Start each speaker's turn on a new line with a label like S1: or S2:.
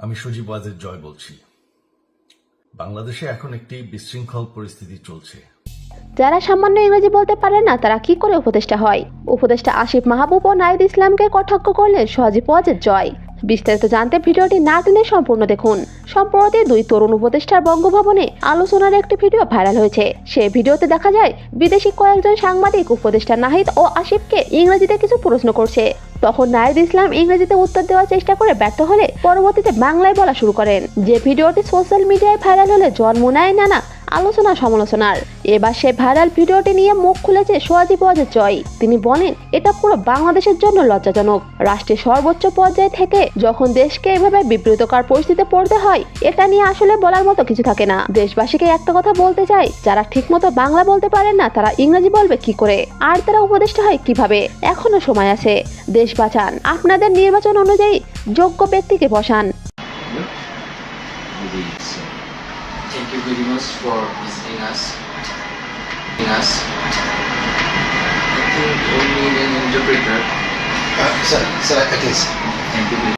S1: আমি সজীব ওয়াজেদ জয় বলছি। বাংলাদেশে এখন একটি বিশৃঙ্খল পরিস্থিতি চলছে।
S2: যারা সামান্য ইংরেজি বলতে পারে না তারা কি করে উপদেষ্টা হয়? উপদেষ্টা আসিফ মাহবুব ও নাহিদ ইসলামকে কটাক্ষ করলেন সজীব ওয়াজেদ জয়। বিস্তারিত জানতে ভিডিওটি না টেনে সম্পূর্ণ দেখুন। সম্প্রতি দুই তরুণ উপদেষ্টার বঙ্গভবনে আলোচনার একটি ভিডিও ভাইরাল হয়েছে। সেই ভিডিওতে দেখা যায় বিদেশি কয়েকজন সাংবাদিক উপদেষ্টা নাহিদ ও আসিফকে ইংরেজিতে কিছু প্রশ্ন করছে। তখন নাহিদ ইসলাম ইংরেজিতে উত্তর দেওয়ার চেষ্টা করে ব্যর্থ হলে পরবর্তীতে বাংলায় বলা শুরু করেন। যে ভিডিওটি সোশ্যাল মিডিয়ায় ভাইরাল হলে জন্ম নেয় নানা আলোচনা সমালোচনার। এবার সে ভাইরাল ভিডিওটি নিয়ে মুখ খুলেছে সজীব ওয়াজেদ জয়। তিনি বলেন, এটা পুরো বাংলাদেশের জন্য লজ্জাজনক। রাষ্ট্রের সর্বোচ্চ পর্যায়ে থেকে যখন দেশকে এভাবে বিব্রতকর পরিস্থিতিতে পড়তে হয়, এটা নিয়ে আসলে বলার মতো কিছু থাকে না। দেশবাসীকে একটা কথা বলতে চাই, যারা ঠিকমতো বাংলা বলতে পারেন না তারা ইংরেজি বলবে কি করে, আর তারা উপদেষ্টা হয় কিভাবে? এখনো সময় আছে, দেশ বাঁচান। আপনাদের নির্বাচন অনুযায়ী যোগ্য ব্যক্তিকে বসান।
S3: Thank you very much for visiting us. I think we need an interpreter.
S4: Sir, I can.
S3: Thank you.